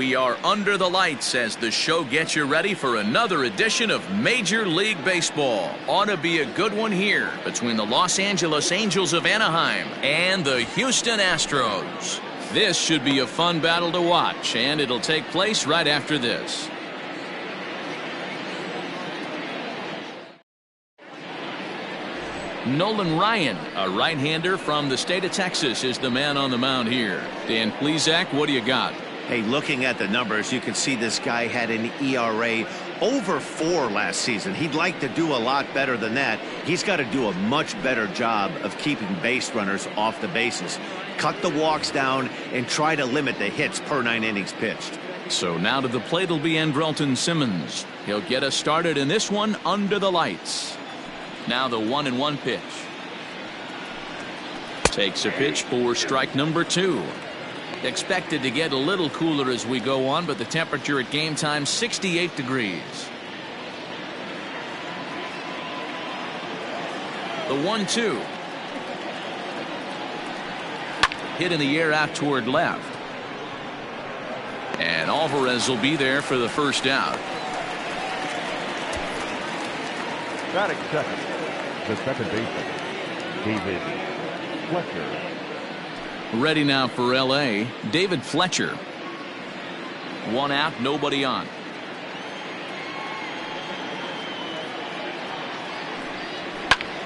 We are under the lights as the show gets you ready for another edition of Major League Baseball. Ought to be a good one here between the Los Angeles Angels of Anaheim and the Houston Astros. This should be a fun battle to watch, and it'll take place right after this. Nolan Ryan, a right-hander from the state of Texas, is the man on the mound here. Dan Plesac, what do you got? Hey, looking at the numbers, you can see this guy had an ERA over 4 last season. He'd like to do a lot better than that. He's got to do a much better job of keeping base runners off the bases. Cut the walks down and try to limit the hits per 9 innings pitched. So now to the plate will be Andrelton Simmons. He'll get us started in this one under the lights. Now the 1-1 pitch. Takes a pitch for strike number 2. Expected to get a little cooler as we go on, but the temperature at game time 68 degrees. The 1-2. Hit in the air out toward left. And Alvarez will be there for the first out. Batting second, the second baseman, David Fletcher. Ready now for L.A., David Fletcher. 1 out, nobody on.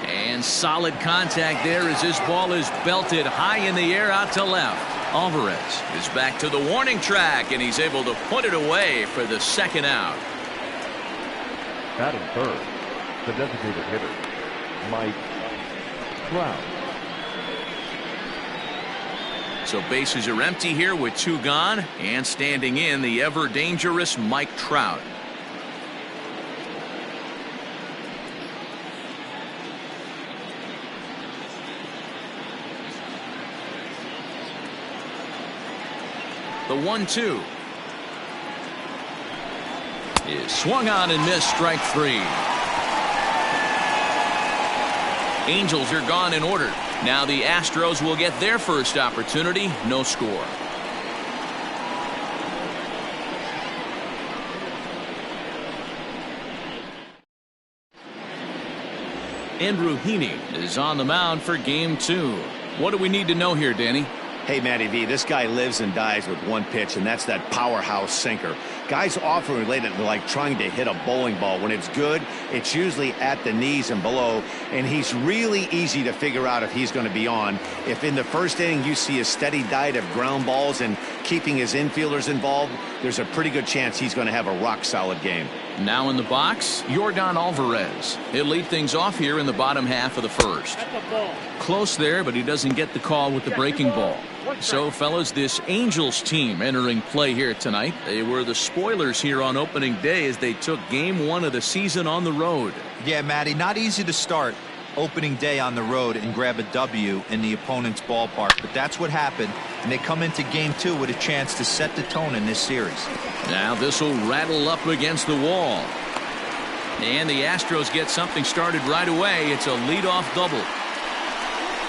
And solid contact there as this ball is belted high in the air out to left. Alvarez is back to the warning track, and he's able to put it away for the second out. Batting third, the designated hitter, Mike Trout. So bases are empty here with 2 gone, and standing in the ever dangerous Mike Trout. The 1-2 is swung on and missed, strike 3. Angels are gone in order. Now the Astros will get their first opportunity. No score. Andrew Heaney is on the mound for game 2. What do we need to know here, Danny? Hey, Matty V, this guy lives and dies with one pitch, and that's that powerhouse sinker. Guys often relate it to like trying to hit a bowling ball. When it's good, it's usually at the knees and below, and he's really easy to figure out if he's going to be on. If in the first inning you see a steady diet of ground balls and keeping his infielders involved, there's a pretty good chance he's going to have a rock-solid game. Now in the box, Yordan Alvarez. He'll lead things off here in the bottom half of the first. Close there, but he doesn't get the call with the breaking ball. So, fellas, this Angels team entering play here tonight. They were the spoilers here on opening day as they took game 1 of the season on the road. Yeah, Matty, not easy to start opening day on the road and grab a W in the opponent's ballpark, but that's what happened, and they come into game 2 with a chance to set the tone in this series. Now this will rattle up against the wall, and the Astros get something started right away. It's a leadoff double.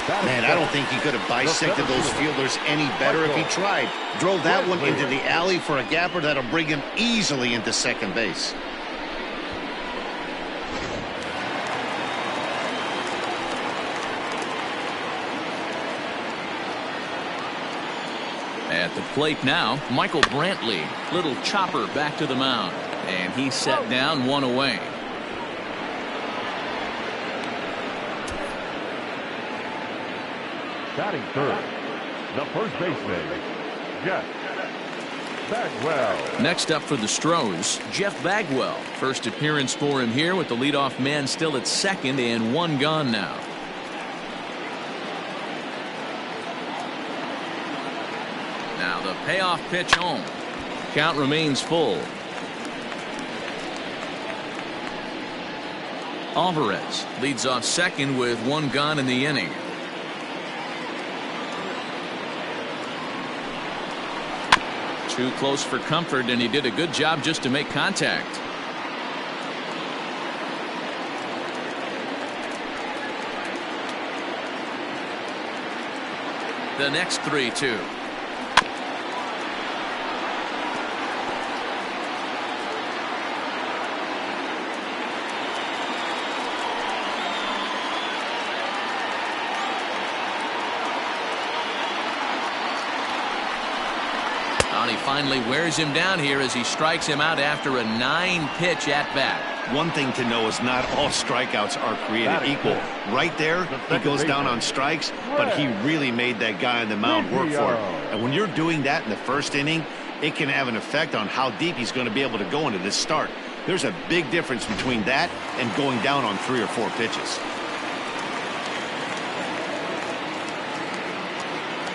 Man, I don't think he could have bisected those fielders any better if he tried. Drove that one into the alley for a gapper that'll bring him easily into second base. At the plate now, Michael Brantley. Little chopper back to the mound, and he's set down, 1 away. Batting third, the first baseman, Jeff Bagwell. Next up for the Astros, Jeff Bagwell. First appearance for him here with the leadoff man still at second and 1 gone now. Now the payoff pitch home. Count remains full. Alvarez leads off second with 1 gone in the inning. Too close for comfort, and he did a good job just to make contact. The next 3-2. finally wears him down here as he strikes him out after a 9-pitch at bat. One thing to know is not all strikeouts are created equal. Right there, he goes down on strikes, but he really made that guy on the mound work for it. And when you're doing that in the first inning, it can have an effect on how deep he's going to be able to go into this start. There's a big difference between that and going down on 3 or 4 pitches.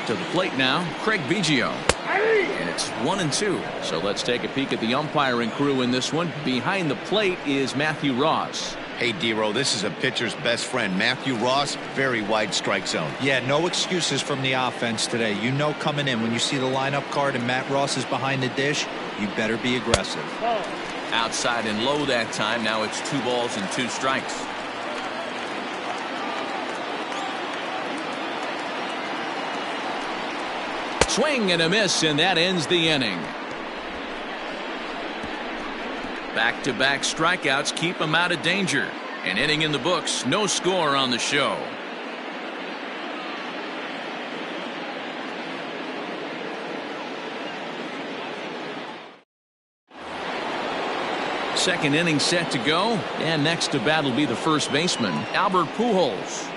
To the plate now, Craig Biggio. And it's 1-2. So let's take a peek at the umpiring crew in this one. Behind the plate is Matthew Ross. Hey, D-Row, this is a pitcher's best friend. Matthew Ross, very wide strike zone. Yeah, no excuses from the offense today. You know coming in when you see the lineup card and Matt Ross is behind the dish, you better be aggressive. Outside and low that time. Now it's 2 balls and 2 strikes. Swing and a miss, and that ends the inning. Back-to-back strikeouts keep him out of danger. An inning in the books, no score on the show. Second inning set to go, and next to bat will be the first baseman, Albert Pujols.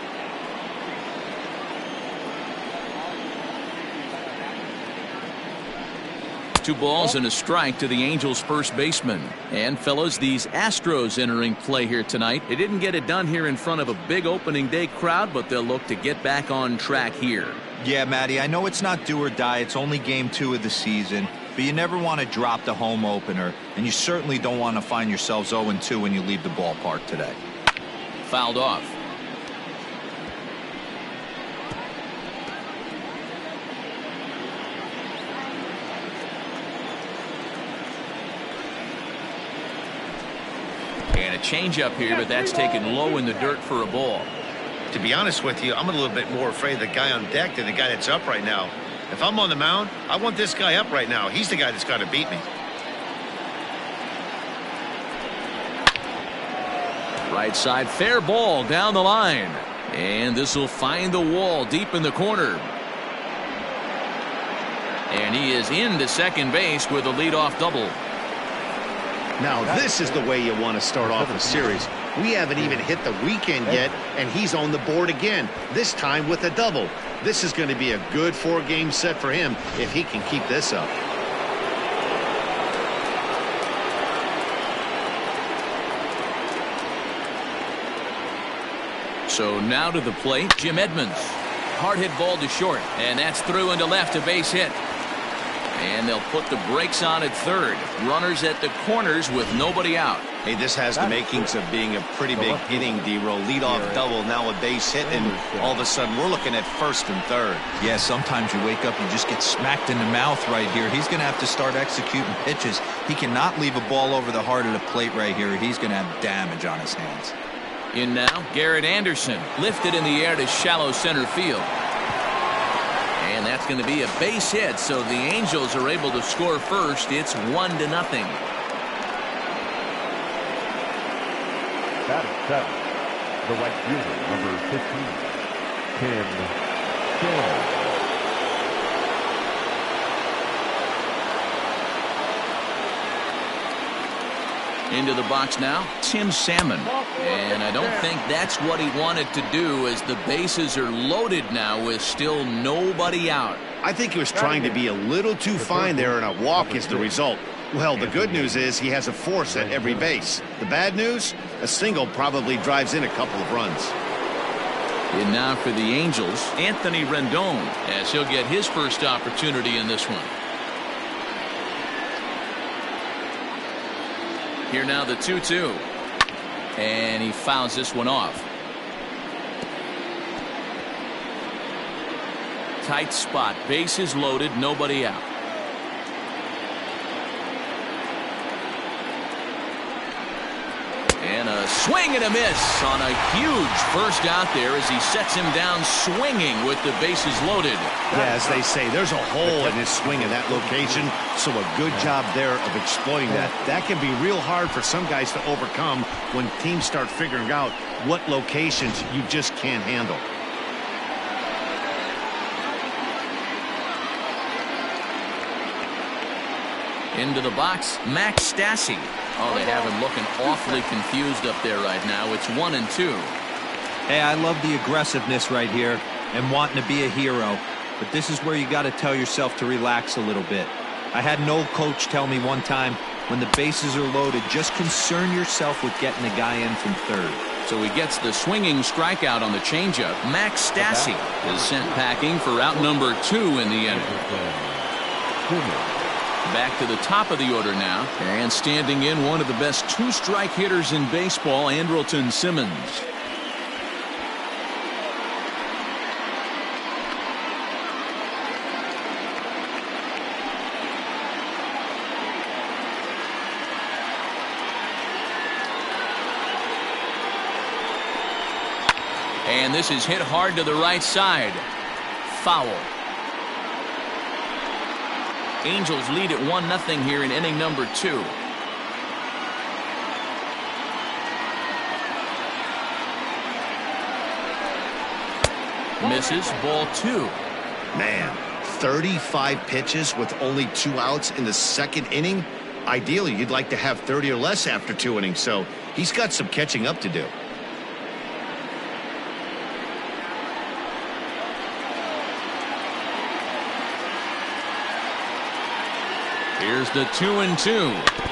Two balls and a strike to the Angels first baseman. And fellas, these Astros entering play here tonight. They didn't get it done here in front of a big opening day crowd, but they'll look to get back on track here. Yeah, Matty, I know it's not do or die. It's only game 2 of the season, but you never want to drop the home opener, and you certainly don't want to find yourselves 0-2 when you leave the ballpark today. Fouled off. And a changeup here, but that's taken low in the dirt for a ball. To be honest with you, I'm a little bit more afraid of the guy on deck than the guy that's up right now. If I'm on the mound, I want this guy up right now. He's the guy that's got to beat me. Right side, fair ball down the line. And this will find the wall deep in the corner. And he is into second base with a leadoff double. Now, this is the way you want to start off a series. We haven't even hit the weekend yet, and he's on the board again, this time with a double. This is going to be a good 4-game set for him if he can keep this up. So now to the plate, Jim Edmonds. Hard hit ball to short, and that's through into left, a base hit. And they'll put the brakes on at third. Runners at the corners with nobody out. Hey, this has the makings of being a pretty big inning, D-Row. Leadoff double, now a base hit, and all of a sudden we're looking at first and third. Yeah, sometimes you wake up, you just get smacked in the mouth right here. He's going to have to start executing pitches. He cannot leave a ball over the heart of the plate right here. He's going to have damage on his hands. In now, Garrett Anderson. Lifted in the air to shallow center field. And that's going to be a base hit, so the Angels are able to score first. It's 1-0. Batting seven, the right fielder, number 15, Tim Salmon. Into the box now, Tim Salmon. And I don't think that's what he wanted to do, as the bases are loaded now with still nobody out. I think he was trying to be a little too fine there, and a walk is the result. Well, the good news is he has a force at every base. The bad news? A single probably drives in a couple of runs. And now for the Angels, Anthony Rendon, as he'll get his first opportunity in this one. Here now the 2-2. And he fouls this one off. Tight spot. Bases loaded. Nobody out. And a swing and a miss on a huge first out there as he sets him down swinging with the bases loaded. Yeah, as they say, there's a hole in his swing in that location, so a good job there of exploiting that. That can be real hard for some guys to overcome when teams start figuring out what locations you just can't handle. Into the box, Max Stassi. Oh, they have him looking awfully confused up there right now. It's 1-2. Hey, I love the aggressiveness right here and wanting to be a hero. But this is where you got to tell yourself to relax a little bit. I had an old coach tell me one time, when the bases are loaded, just concern yourself with getting the guy in from third. So he gets the swinging strikeout on the changeup. Max Stassi is sent packing for out number 2 in the inning. Back to the top of the order now, and standing in, one of the best 2-strike hitters in baseball, Andrelton Simmons. And this is hit hard to the right side. Foul. Angels lead at 1-0 here in inning number 2. Misses, ball 2. Man, 35 pitches with only 2 outs in the second inning. Ideally, you'd like to have 30 or less after 2 innings, so he's got some catching up to do. Here's the 2-2.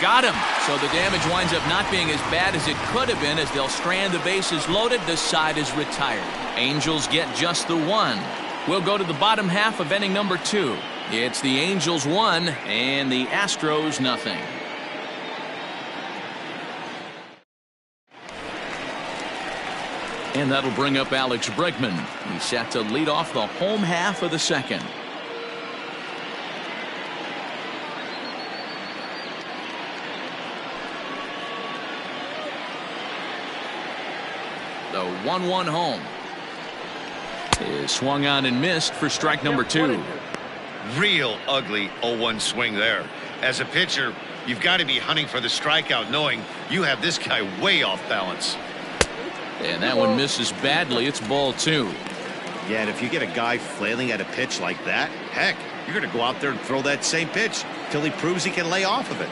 Got him. So the damage winds up not being as bad as it could have been, as they'll strand the bases loaded. The side is retired. Angels get just the 1. We'll go to the bottom half of inning number 2. It's the Angels 1 and the Astros 0. And that'll bring up Alex Bregman. He's set to lead off the home half of the second. The 1-1 home is swung on and missed for strike number 2. Real ugly 0-1 swing there. As a pitcher, you've got to be hunting for the strikeout, knowing you have this guy way off balance. And that one misses badly. It's ball 2. Yeah, and if you get a guy flailing at a pitch like that, heck, you're going to go out there and throw that same pitch till he proves he can lay off of it.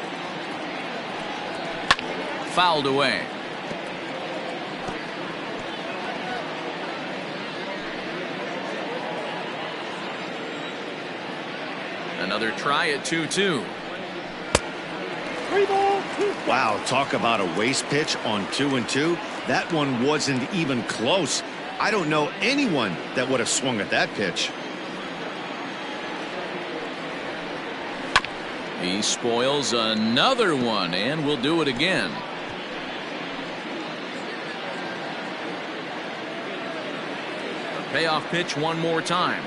Fouled away. Another try at 2-2. Wow, talk about a waste pitch on 2-2. That one wasn't even close. I don't know anyone that would have swung at that pitch. He spoils another one, and will do it again. A payoff pitch one more time.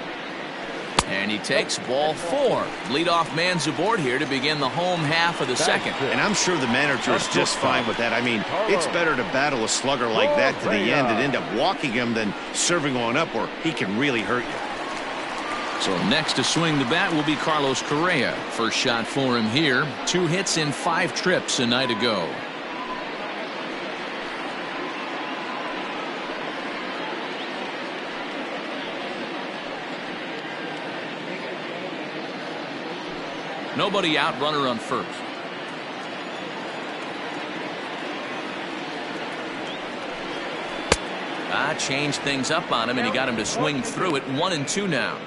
And he takes ball 4. Leadoff man's aboard here to begin the home half of the second. And I'm sure the manager is just fine with that. I mean, it's better to battle a slugger like that to the end and end up walking him than serving one up where he can really hurt you. So next to swing the bat will be Carlos Correa. First shot for him here. 2 hits in 5 trips a night ago. Nobody out, runner on first. Changed things up on him, and he got him to swing through it. 1-2 now.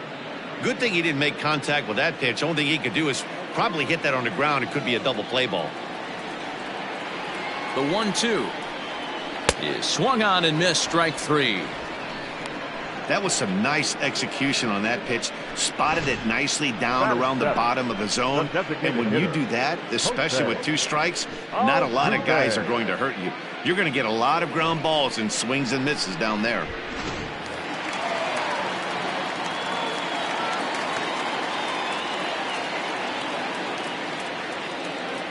Good thing he didn't make contact with that pitch. Only thing he could do is probably hit that on the ground. It could be a double play ball. The 1-2 is swung on and missed. Strike 3. That was some nice execution on that pitch. Spotted it nicely down around the bottom of the zone. And when you do that, especially with 2 strikes, not a lot of guys are going to hurt you. You're going to get a lot of ground balls and swings and misses down there.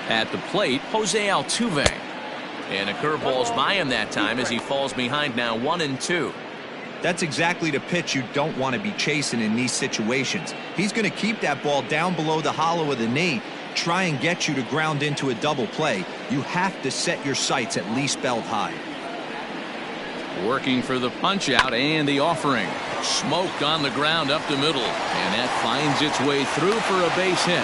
At the plate, Jose Altuve. And a curveball's by him that time as he falls behind now 1-2. That's exactly the pitch you don't want to be chasing in these situations. He's going to keep that ball down below the hollow of the knee, try and get you to ground into a double play. You have to set your sights at least belt high. Working for the punch out and the offering. Smoked on the ground up the middle, and that finds its way through for a base hit.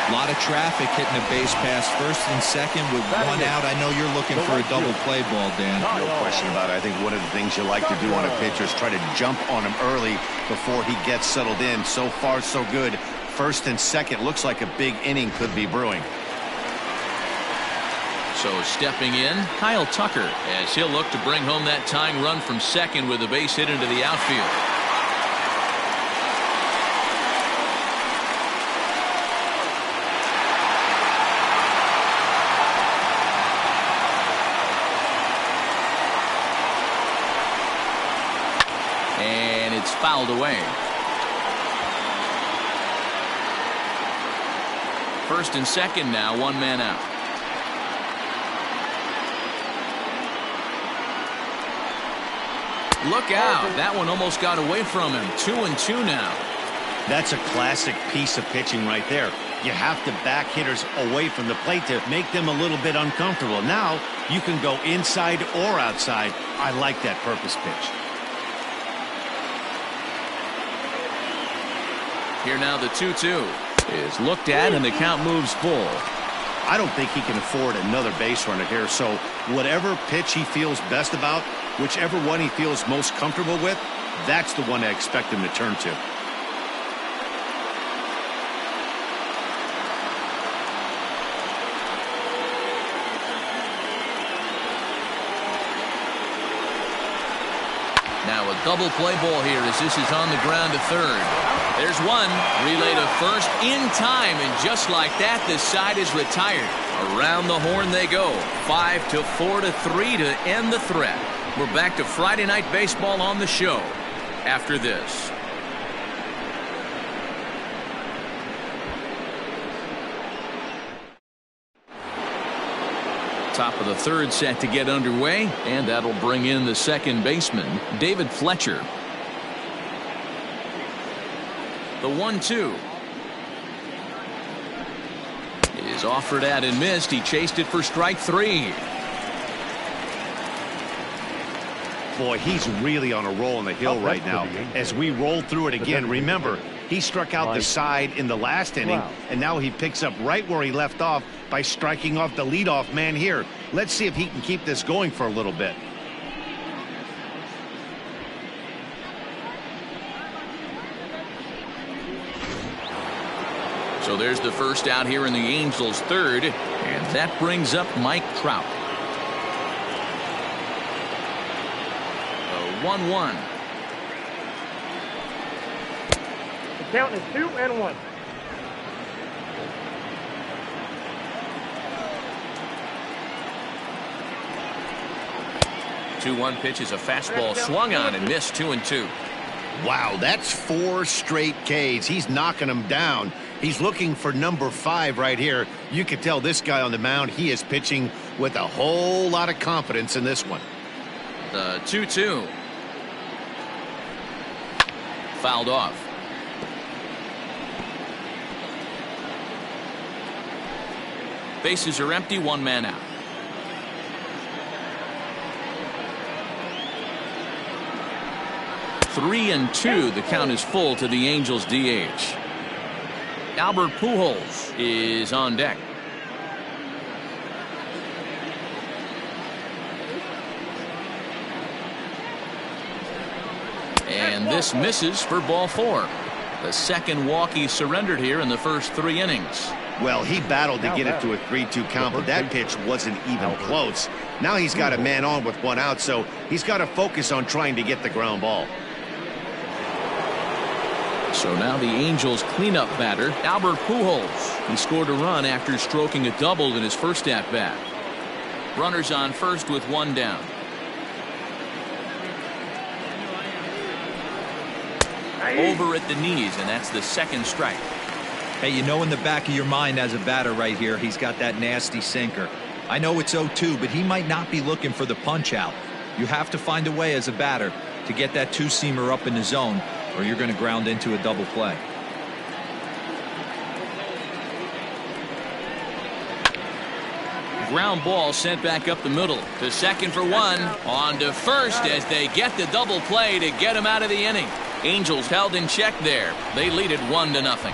A lot of traffic hitting a base pass first and second with one out. I know you're looking for a double play ball, Dan. No question about it. I think one of the things you like to do on a pitcher is try to jump on him early before he gets settled in. So far, so good. First and second looks like a big inning could be brewing. So stepping in, Kyle Tucker, as he'll look to bring home that tying run from second with a base hit into the outfield. And it's fouled away. First and second now, one man out. Look out. That one almost got away from him. 2-2 now. That's a classic piece of pitching right there. You have to back hitters away from the plate to make them a little bit uncomfortable. Now you can go inside or outside. I like that purpose pitch. Here now the 2-2 is looked at and the count moves full. I don't think he can afford another base runner here, so whatever pitch he feels best about, whichever one he feels most comfortable with, that's the one I expect him to turn to. Now a double play ball here as this is on the ground to third. There's one. Relay to first in time, and just like that, this side is retired. Around the horn they go. 5-4-3 to end the threat. We're back to Friday Night Baseball on the show after this. Top of the third set to get underway, and that'll bring in the second baseman, David Fletcher. The 1-2 is offered at and missed. He chased it for strike three. Boy, he's really on a roll on the hill right now. As we roll through it again, remember, he struck out the side in the last inning, and now he picks up right where he left off by striking off the leadoff man here. Let's see if he can keep this going for a little bit. So there's the first out here in the Angels' third, and that brings up Mike Trout. The 1-1. The count is 2-1. The 2-1 pitch is a fastball swung on and missed. 2-2. Wow, that's 4 straight Ks. He's knocking them down. He's looking for number 5 right here. You can tell this guy on the mound, he is pitching with a whole lot of confidence in this one. The 2-2. Fouled off. Bases are empty, one man out. Three and 2. The count is full to the Angels DH. Albert Pujols is on deck. And this misses for ball 4. The second walk he surrendered here in the first 3 innings. Well, he battled to get it to a 3-2 count, but that pitch wasn't even close. Now he's got a man on with 1 out, so he's got to focus on trying to get the ground ball. So now the Angels cleanup batter, Albert Pujols. He scored a run after stroking a double in his first at-bat. Runners on first with 1 down. Over at the knees, and that's the second strike. Hey, you know in the back of your mind as a batter right here, he's got that nasty sinker. I know it's 0-2, but he might not be looking for the punch out. You have to find a way as a batter to get that two-seamer up in the zone, or you're going to ground into a double play. Ground ball sent back up the middle to second for one. On to first as they get the double play to get him out of the inning. Angels held in check there. They lead it 1-0.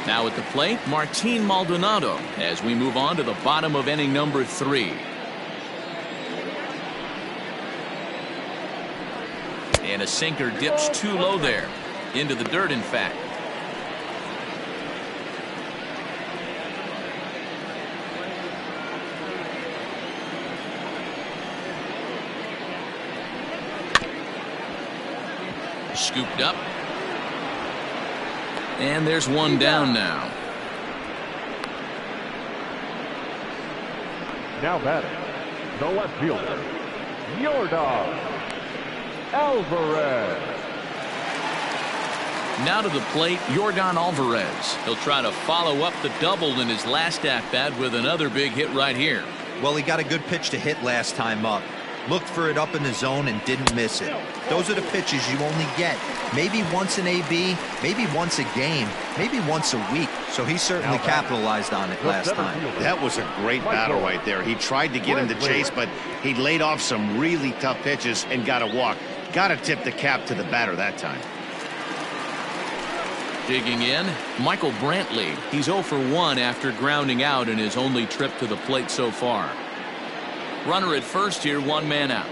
Now at the plate, Martin Maldonado as we move on to the bottom of inning number 3. And a sinker dips too low there. Into the dirt, in fact. Scooped up. And there's one down now. Now batting, the left fielder, Yordan Alvarez. Now to the plate, Yordan Alvarez. He'll try to follow up the double in his last at-bat with another big hit right here. Well, he got a good pitch to hit last time up. Looked for it up in the zone and didn't miss it. Those are the pitches you only get. Maybe once an AB, maybe once a game, maybe once a week. So he certainly capitalized on it last time. That was a great battle right there. He tried to get him to chase, but he laid off some really tough pitches and got a walk. Got to tip the cap to the batter that time. Digging in, Michael Brantley. He's 0 for 1 after grounding out in his only trip to the plate so far. Runner at first here, 1 man out.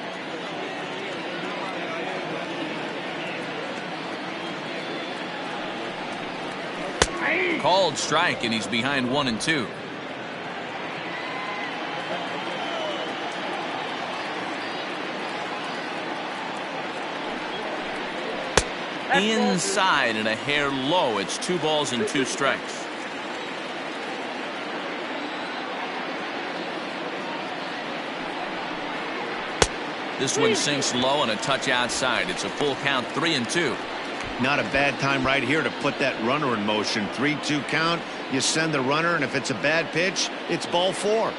Called strike, and he's behind 1-2. Inside and a hair low. It's 2 balls and 2 strikes. This one sinks low and a touch outside. It's a full count, 3-2. Not a bad time right here to put that runner in motion. 3-2 count. You send the runner, and if it's a bad pitch, it's ball 4.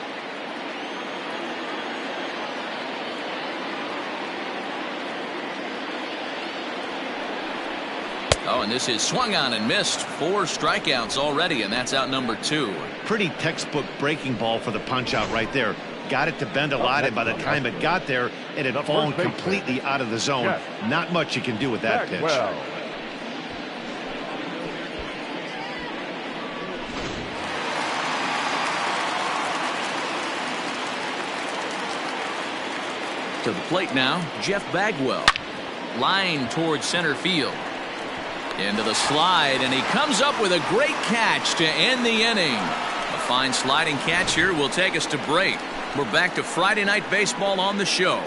Oh, and this is swung on and missed. 4 strikeouts already, and that's out number 2. Pretty textbook breaking ball for the punch out right there. Got it to bend a lot, and by the time it got there, it had fallen completely out of the zone. Not much you can do with that pitch. To the plate now, Jeff Bagwell. Line towards center field. Into the slide, and he comes up with a great catch to end the inning. A fine sliding catch here will take us to break. We're back to Friday Night Baseball on the show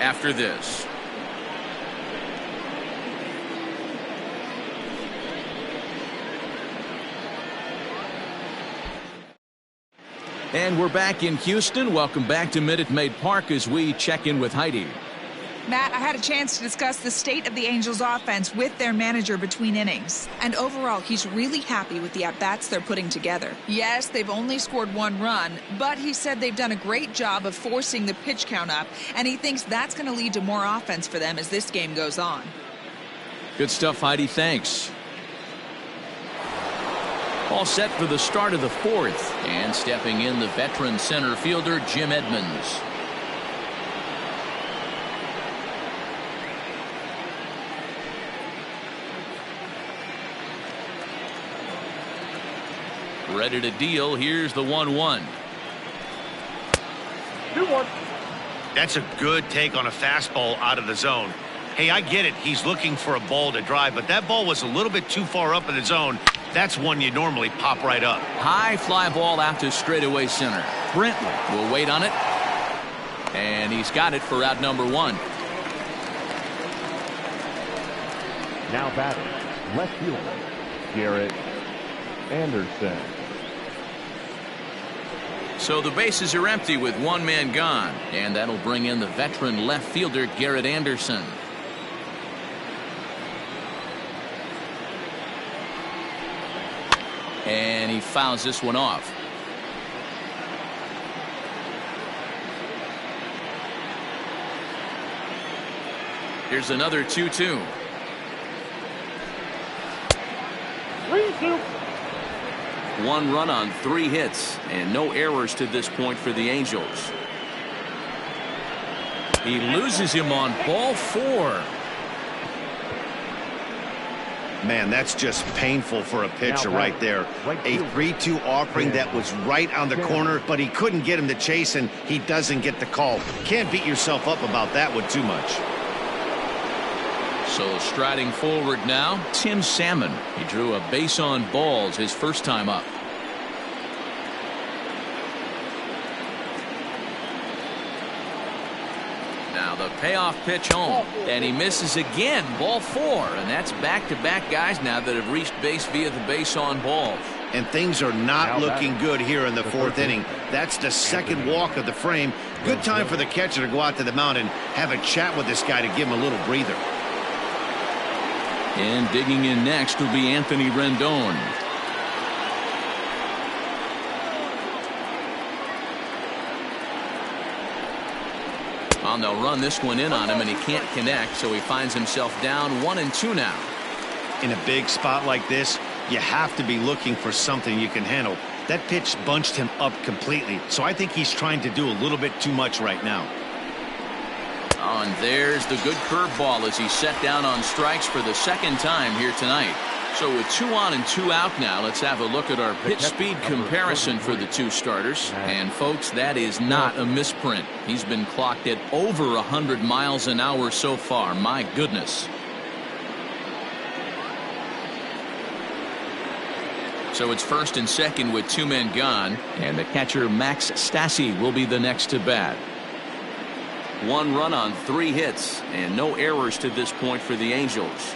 after this. And we're back in Houston. Welcome back to Minute Maid Park as we check in with Heidi. Matt, I had a chance to discuss the state of the Angels offense with their manager between innings. And overall, he's really happy with the at-bats they're putting together. Yes, they've only scored 1 run, but he said they've done a great job of forcing the pitch count up, and he thinks that's going to lead to more offense for them as this game goes on. Good stuff, Heidi. Thanks. All set for the start of the 4th. And stepping in, the veteran center fielder, Jim Edmonds. Ready to deal. Here's the 1-1. 2-1. That's a good take on a fastball out of the zone. Hey, I get it. He's looking for a ball to drive, but that ball was a little bit too far up in the zone. That's one you normally pop right up. High fly ball out to straightaway center. Brantley will wait on it. And he's got it for out number 1. Now batting, left fielder, Garrett Anderson. So the bases are empty with one man gone, and that'll bring in the veteran left fielder Garrett Anderson. And he fouls this one off. Here's another 2-2. 3-2. One run on 3 hits and no errors to this point for the Angels. He loses him on ball 4. Man, that's just painful for a pitcher right there. A 3-2 offering that was right on the corner, but he couldn't get him to chase, and he doesn't get the call. Can't beat yourself up about that one too much. So striding forward now, Tim Salmon. He drew a base on balls his first time up. Now the payoff pitch home, and he misses again, ball 4, and that's back-to-back guys now that have reached base via the base on balls. And things are not looking good here in the 4th inning. That's the second walk of the frame. Good time for the catcher to go out to the mound and have a chat with this guy to give him a little breather. And digging in next will be Anthony Rendon. Well, they'll run this one in on him, and he can't connect, so he finds himself down 1-2 now. In a big spot like this, you have to be looking for something you can handle. That pitch bunched him up completely, so I think he's trying to do a little bit too much right now. Oh, and there's the good curveball as he's set down on strikes for the second time here tonight. So with 2 on and 2 out now, let's have a look at our pitch speed comparison for the 2 starters. And folks, that is not a misprint. He's been clocked at over 100 miles an hour so far. My goodness. So it's first and second with 2 men gone, and the catcher Max Stassi will be the next to bat. 1 run on 3 hits and no errors to this point for the Angels.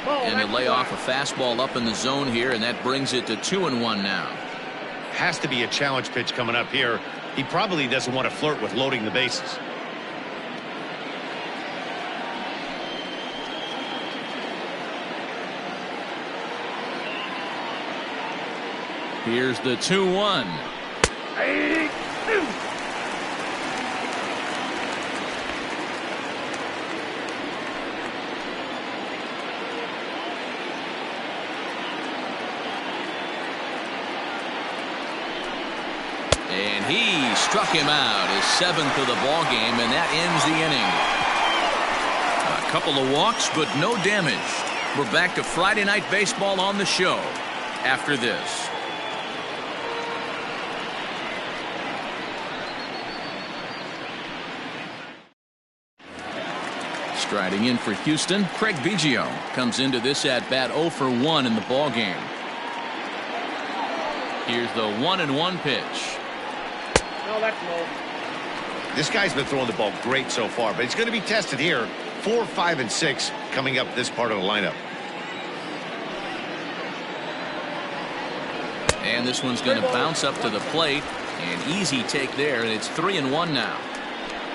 And they lay off a fastball up in the zone here, and that brings it to 2-1 now. Has to be a challenge pitch coming up here. He probably doesn't want to flirt with loading the bases. Here's the 2-1. And he struck him out, his 7th of the ball game, and that ends the inning. A couple of walks, but no damage. We're back to Friday Night Baseball on the show after this. Striding in for Houston, Craig Biggio comes into this at-bat 0 for 1 in the ball game. Here's the 1-1 pitch. No, that's low. This guy's been throwing the ball great so far, but he's going to be tested here. 4, 5, and 6 coming up this part of the lineup. And this one's going to bounce up to the plate. An easy take there, and it's 3-1 now.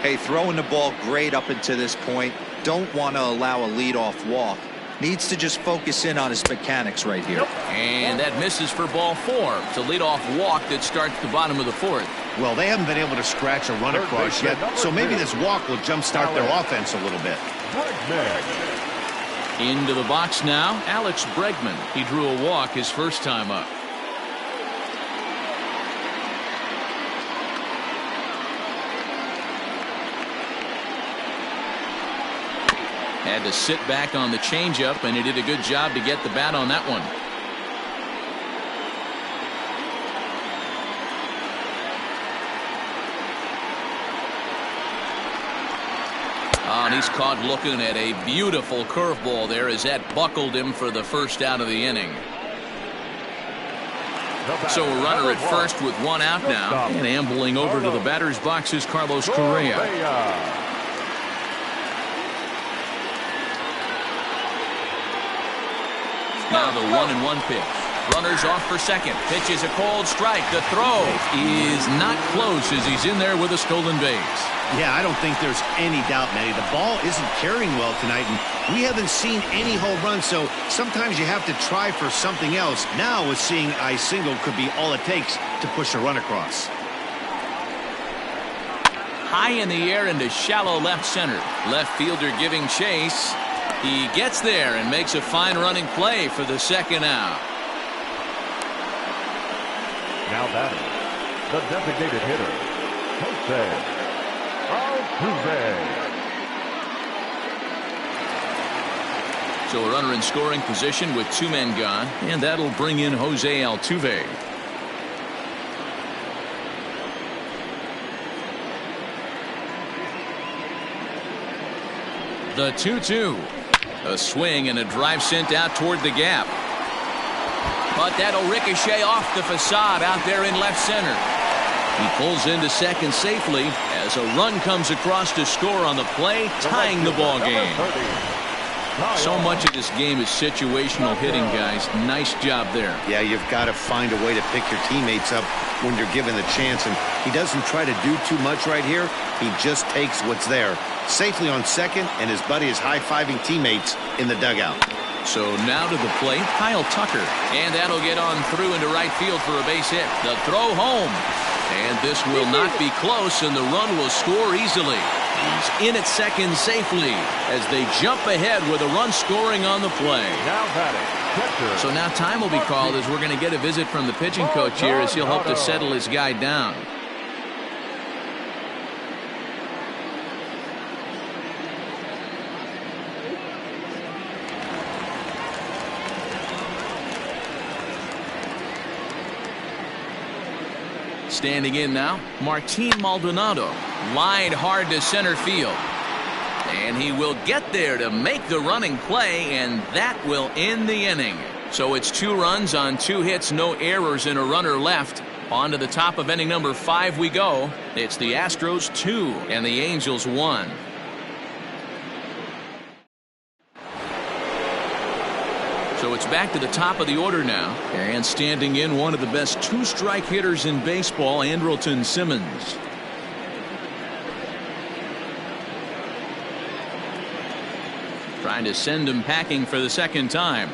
Hey, throwing the ball great up until this point. Don't want to allow a leadoff walk. Needs to just focus in on his mechanics right here. And that misses for ball 4. It's a leadoff walk that starts the bottom of the 4th. Well, they haven't been able to scratch a run across yet, so maybe this walk will jumpstart their offense a little bit. Into the box now, Alex Bregman. He drew a walk his first time up. Had to sit back on the changeup, and he did a good job to get the bat on that one. Oh, and he's caught looking at a beautiful curveball there as that buckled him for the first out of the inning. So a runner at first with 1 out now, and ambling over to the batter's box is Carlos Correa. Now the 1-1 pitch. Runners off for second. Pitch is a cold strike. The throw is not close as he's in there with a stolen base. Yeah, I don't think there's any doubt, Manny. The ball isn't carrying well tonight, and we haven't seen any home runs, so sometimes you have to try for something else. Now, with seeing a single could be all it takes to push a run across. High in the air into shallow left center. Left fielder giving chase. He gets there and makes a fine running play for the second out. Now batting, the designated hitter, Jose Altuve. So a runner in scoring position with 2 men gone, and that'll bring in Jose Altuve. The 2-2. A swing and a drive sent out toward the gap. But that'll ricochet off the facade out there in left center. He pulls into second safely as a run comes across to score on the play, tying the ball game. So much of this game is situational hitting, guys. Nice job there. Yeah, you've got to find a way to pick your teammates up when you're given the chance, and he doesn't try to do too much right here. He just takes what's there. Safely on second, and his buddy is high-fiving teammates in the dugout. So now to the plate, Kyle Tucker. And that'll get on through into right field for a base hit. The throw home. And this will not be close, and the run will score easily. He's in at second safely as they jump ahead with a run scoring on the play. Now batting, So now time will be called as we're going to get a visit from the pitching coach here as he'll hope to settle his guy down. Standing in now, Martin Maldonado. Lined hard to center field. And he will get there to make the running play, and that will end the inning. So it's 2 runs on 2 hits, no errors, and a runner left. On to the top of inning number 5 we go. It's the Astros 2 and the Angels 1. So it's back to the top of the order now. And standing in, one of the best 2-strike hitters in baseball, Andrelton Simmons. Trying to send him packing for the second time.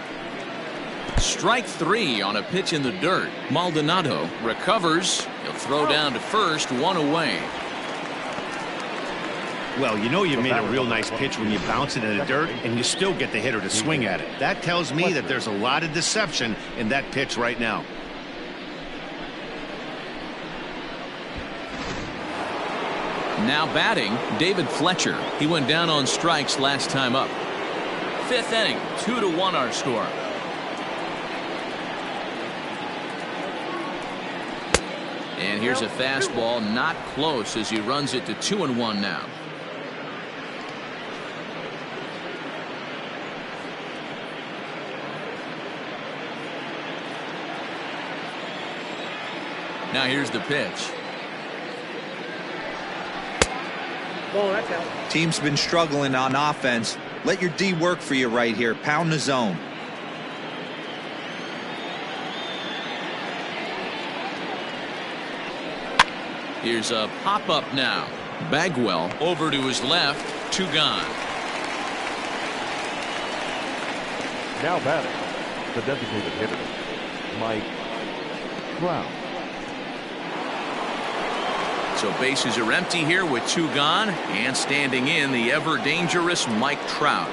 Strike 3 on a pitch in the dirt. Maldonado recovers. He'll throw down to first, 1 away. Well, you know you made a real nice pitch when you bounce it in the dirt and you still get the hitter to swing at it. That tells me that there's a lot of deception in that pitch right now. Now batting, David Fletcher. He went down on strikes last time up. 5th inning, 2-1 our score. And here's a fastball, not close as he runs it to 2-1 now. Now here's the pitch. Oh, that's out. Team's been struggling on offense. Let your D work for you right here. Pound the zone. Here's a pop-up now. Bagwell over to his left. 2 gone. now batting, the designated hitter, Mike Trout. So bases are empty here with 2 gone, and standing in the ever dangerous Mike Trout.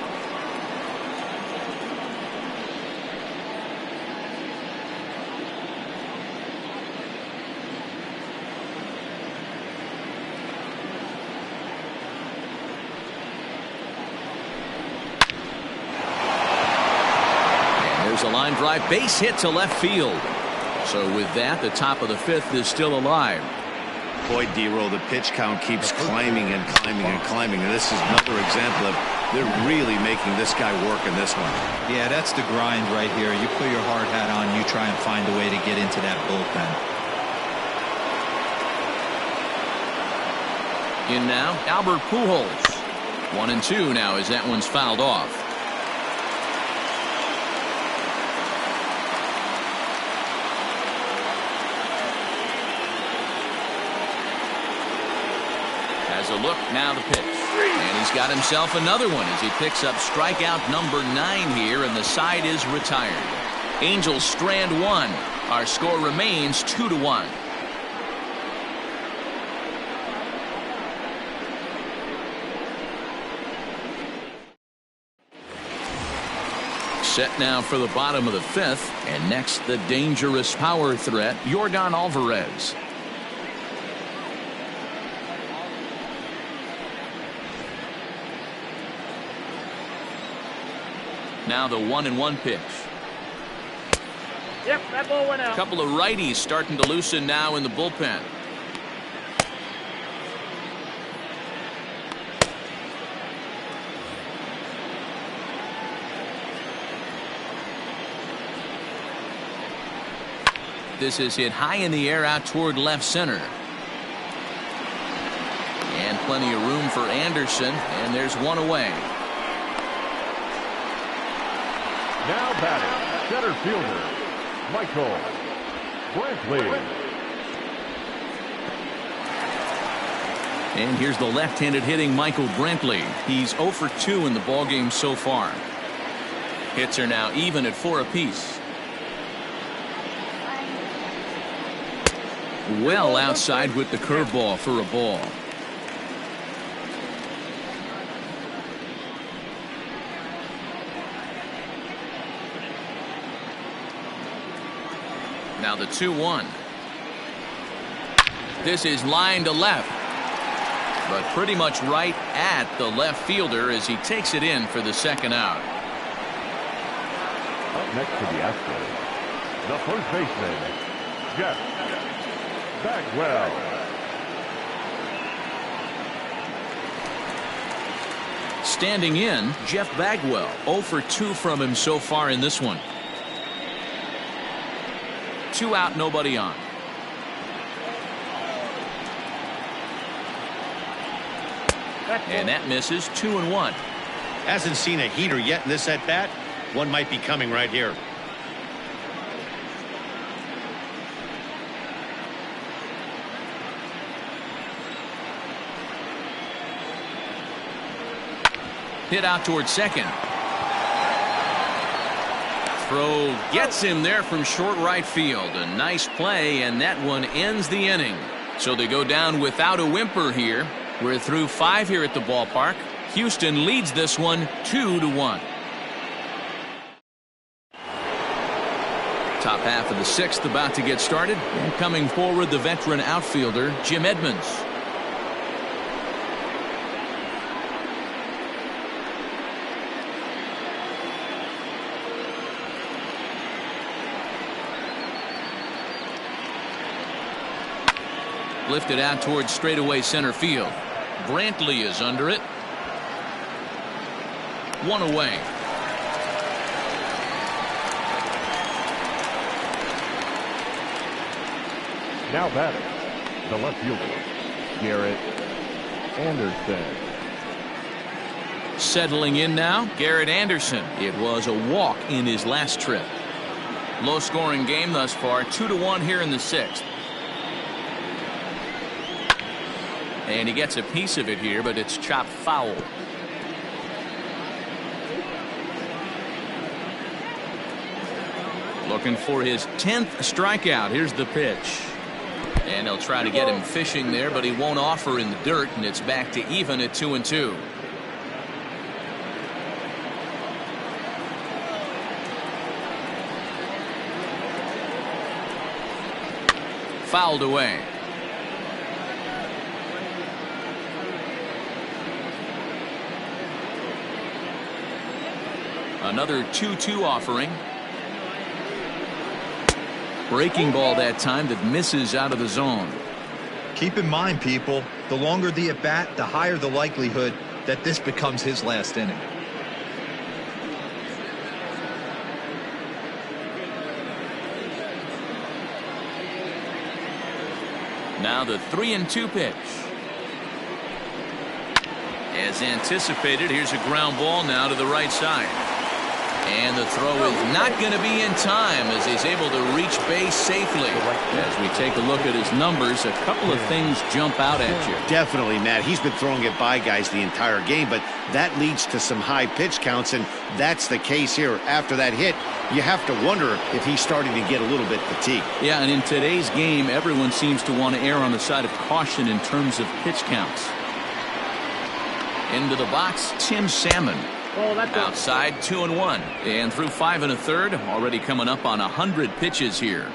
And there's a line drive base hit to left field. So with that, the top of the 5th is still alive. Boy, D-Roll, the pitch count keeps climbing and climbing and climbing. And this is another example of they're really making this guy work in this one. Yeah, that's the grind right here. You put your hard hat on, you try and find a way to get into that bullpen. In now, Albert Pujols. 1-2 now as that one's fouled off. Has a look, now the pitch. And he's got himself another one as he picks up strikeout number 9 here, and the side is retired. Angels strand one. Our score remains 2-1. Set now for the bottom of the 5th, and next the dangerous power threat, Yordan Alvarez. Now the 1-1 pitch. Yep, that ball went out. A couple of righties starting to loosen now in the bullpen. This is hit high in the air out toward left center. And plenty of room for Anderson, and there's one away. Now batting, center fielder, Michael Brantley. And here's the left-handed hitting Michael Brantley. He's 0 for 2 in the ballgame so far. Hits are now even at 4 apiece. Well outside with the curveball for a ball. Now the 2-1. This is line to left, but pretty much right at the left fielder as he takes it in for the second out. Up next to the Astros, the first baseman, Jeff Bagwell. Standing in, Jeff Bagwell. 0 for 2 from him so far in this one. 2 out, nobody on. And that misses. 2-1. Hasn't seen a heater yet in this at bat. One might be coming right here. Hit out towards second. Throw gets him there from short right field. A nice play, and that one ends the inning. So they go down without a whimper here. We're through 5 here at the ballpark. Houston leads this one 2-1. Top half of the 6th about to get started. And coming forward, the veteran outfielder, Jim Edmonds. Lifted out towards straightaway center field. Brantley is under it. One away. Now batting, the left fielder, Garrett Anderson. Settling in now, Garrett Anderson. It was a walk in his last trip. Low scoring game thus far. 2-1 here in the 6th. And he gets a piece of it here, but it's chopped foul. Looking for his 10th strikeout. Here's the pitch. And they'll try to get him fishing there, but he won't offer in the dirt, and it's back to even at 2-2. Fouled away. Another 2-2 offering. Breaking ball that time that misses out of the zone. Keep in mind, people, the longer the at bat, the higher the likelihood that this becomes his last inning. Now the 3-2 pitch. As anticipated, here's a ground ball now to the right side. And the throw is not going to be in time as he's able to reach base safely. As we take a look at his numbers, a couple of things jump out at you. Definitely, Matt. He's been throwing it by guys the entire game, but that leads to some high pitch counts, and that's the case here. After that hit, you have to wonder if he's starting to get a little bit fatigued. Yeah, and in today's game, everyone seems to want to err on the side of caution in terms of pitch counts. Into the box, Tim Salmon. Outside, 2-1. And through 5 1/3, already coming up on 100 pitches here.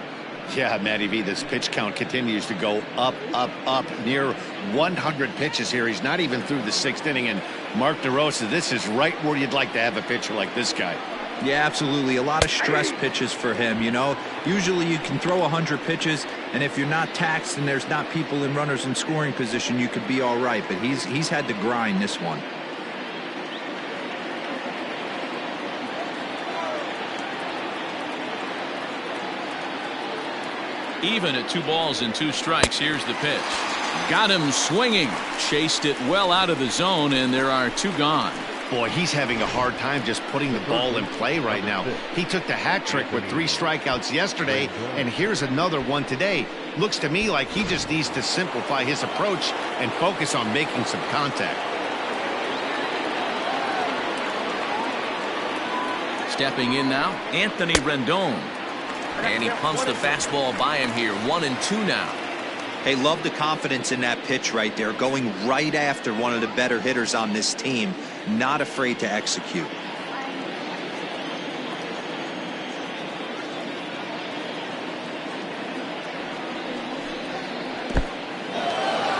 Yeah, Matty V, this pitch count continues to go up, up, up. Near 100 pitches here. He's not even through the 6th inning. And Mark DeRosa, this is right where you'd like to have a pitcher like this guy. Yeah, absolutely. A lot of stress pitches for him, you know. Usually you can throw 100 pitches, and if you're not taxed and there's not people in runners in scoring position, you could be all right. But he's had to grind this one. Even at 2 balls and 2 strikes, here's the pitch. Got him swinging. Chased it well out of the zone, and there are 2 gone. Boy, he's having a hard time just putting the ball in play right now. He took the hat trick with 3 strikeouts yesterday, and here's another one today. Looks to me like he just needs to simplify his approach and focus on making some contact. Stepping in now, Anthony Rendon. And he pumps the fastball by him here. 1-2 now. Hey, love the confidence in that pitch right there. Going right after one of the better hitters on this team. Not afraid to execute.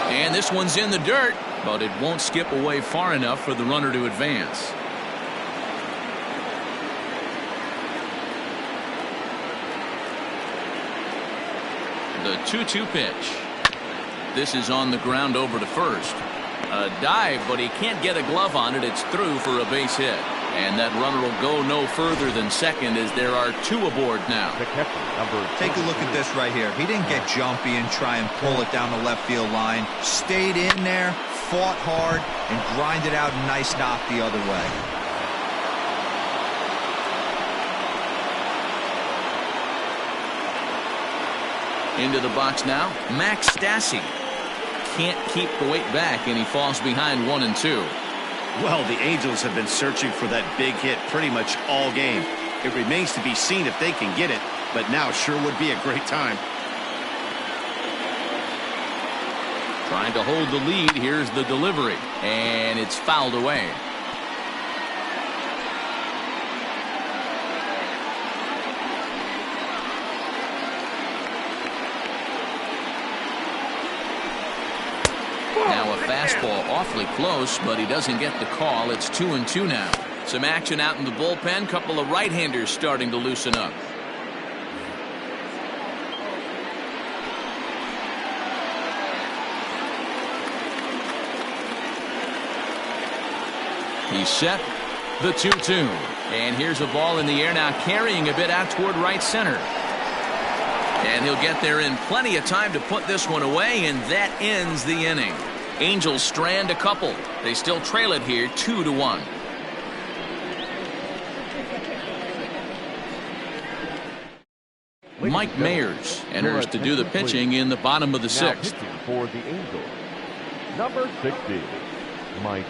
And this one's in the dirt, but it won't skip away far enough for the runner to advance. The 2-2 pitch. This is on the ground over to first. A dive, but he can't get a glove on it. It's through for a base hit. And that runner will go no further than second as there are 2 aboard now. Take a look at this right here. He didn't get jumpy and try and pull it down the left field line. Stayed in there, fought hard, and grinded out a nice knock the other way. Into the box now, Max Stassi. Can't keep the weight back, and he falls behind 1-2. Well, the Angels have been searching for that big hit pretty much all game. It remains to be seen if they can get it, but now sure would be a great time. Trying to hold the lead. Here's the delivery, and it's fouled away. Now a fastball awfully close, but he doesn't get the call. It's 2-2 now. Some action out in the bullpen. Couple of right-handers starting to loosen up. He's set. The 2-2. And here's a ball in the air now, carrying a bit out toward right center. And he'll get there in plenty of time to put this one away, and that ends the inning. Angels strand a couple. They still trail it here 2-1. Mike Mayers enters to do the pitching in the bottom of the 6th. For the Angels, number 60, Mike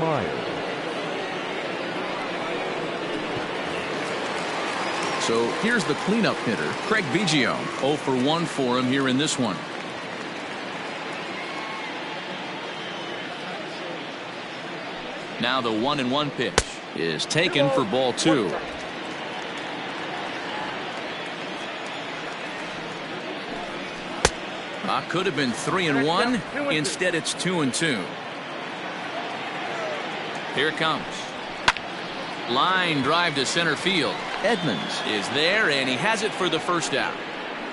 Myers. So here's the cleanup hitter, Craig Biggio. 0 for 1 for him here in this one. Now the 1-1 pitch is taken for ball 2. Could have been 3-1. Instead, it's 2-2. Here it comes. Line drive to center field. Edmonds is there, and he has it for the first out.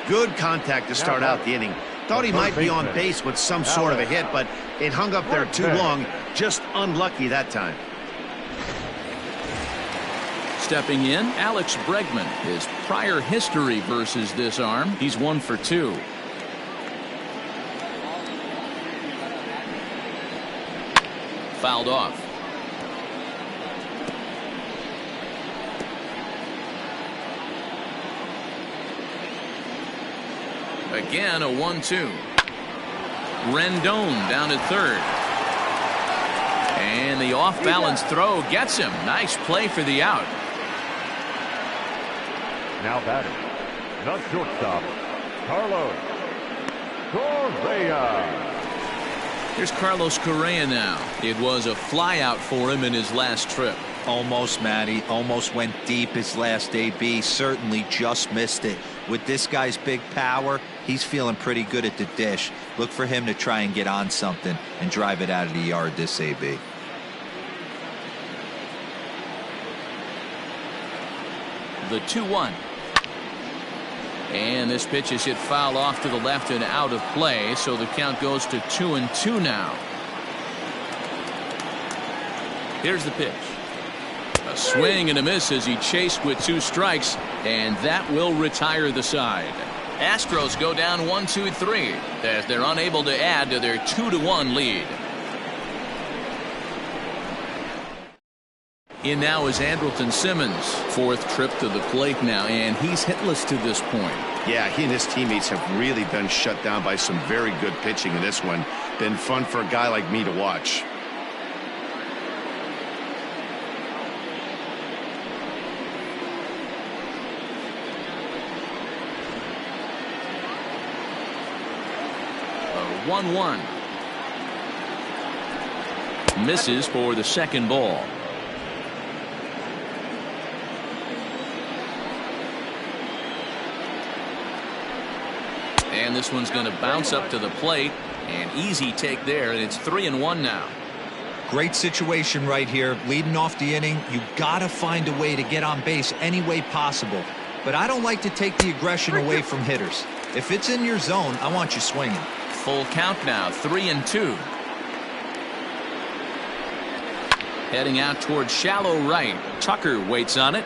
Good contact to start out the inning. Thought he might be on base with some sort of a hit, but it hung up there too long. Just unlucky that time. Stepping in, Alex Bregman. His prior history versus this arm, he's 1 for 2. Fouled off. Again, a 1-2. Rendon down at third. And the off-balance throw gets him. Nice play for the out. Now batting, the shortstop, Carlos Correa. Here's Carlos Correa now. It was a flyout for him in his last trip. Almost, Matty. Almost went deep his last AB. Certainly just missed it. With this guy's big power, he's feeling pretty good at the dish. Look for him to try and get on something and drive it out of the yard this AB. The 2-1. And this pitch is hit foul off to the left and out of play, so the count goes to 2-2 now. Here's the pitch. A swing and a miss as he chased with 2 strikes, and that will retire the side. Astros go down 1-2-3 as they're unable to add to their 2-1 lead. In now is Andrelton Simmons, 4th trip to the plate now, and he's hitless to this point. Yeah, he and his teammates have really been shut down by some very good pitching in this one. Been fun for a guy like me to watch. A 1-1. Misses for the second ball. And this one's going to bounce up to the plate. An easy take there, and it's 3-1 now. Great situation right here. Leading off the inning, you got to find a way to get on base any way possible. But I don't like to take the aggression away from hitters. If it's in your zone, I want you swinging. Full count now, 3-2. Heading out towards shallow right. Tucker waits on it.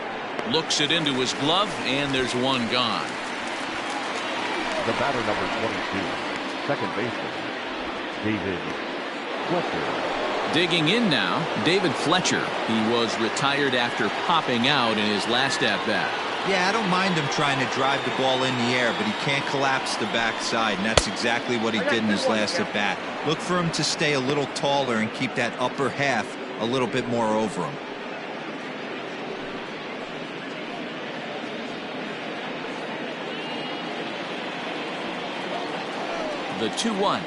Looks it into his glove, and there's one gone. The batter, number 22, second baseman, David Fletcher. Digging in now, David Fletcher. He was retired after popping out in his last at-bat. Yeah, I don't mind him trying to drive the ball in the air, but he can't collapse the backside, and that's exactly what he did in his last at-bat. Look for him to stay a little taller and keep that upper half a little bit more over him. The 2-1.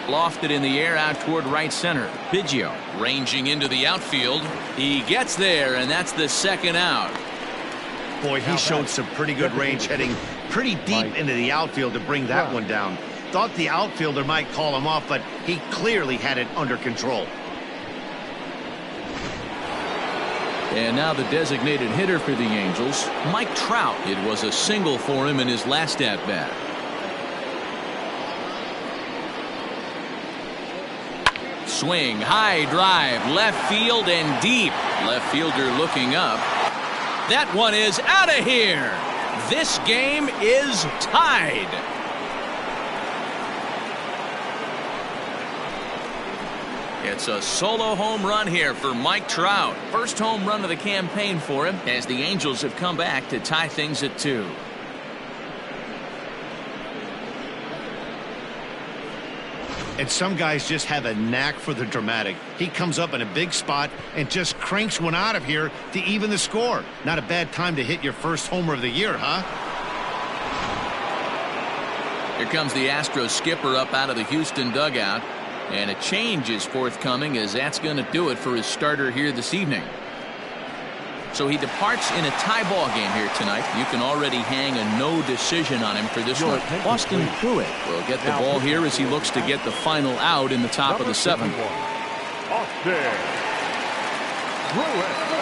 Lofted in the air out toward right center. Biggio ranging into the outfield. He gets there, and that's the second out. Boy, he showed some pretty good range, heading pretty deep into the outfield to bring that one down. Thought the outfielder might call him off, but he clearly had it under control. And now the designated hitter for the Angels, Mike Trout. It was a single for him in his last at-bat. Swing, high drive, left field and deep. Left fielder looking up. That one is out of here. This game is tied. It's a solo home run here for Mike Trout. First home run of the campaign for him as the Angels have come back to tie things at 2. And some guys just have a knack for the dramatic. He comes up in a big spot and just cranks one out of here to even the score. Not a bad time to hit your first homer of the year, huh? Here comes the Astros skipper up out of the Houston dugout. And a change is forthcoming, as that's going to do it for his starter here this evening. So he departs in a tie ball game here tonight. You can already hang a no decision on him for this one. Austin Pruitt will get the ball here as he looks to get the final out in the top of the 7th. Austin Pruitt.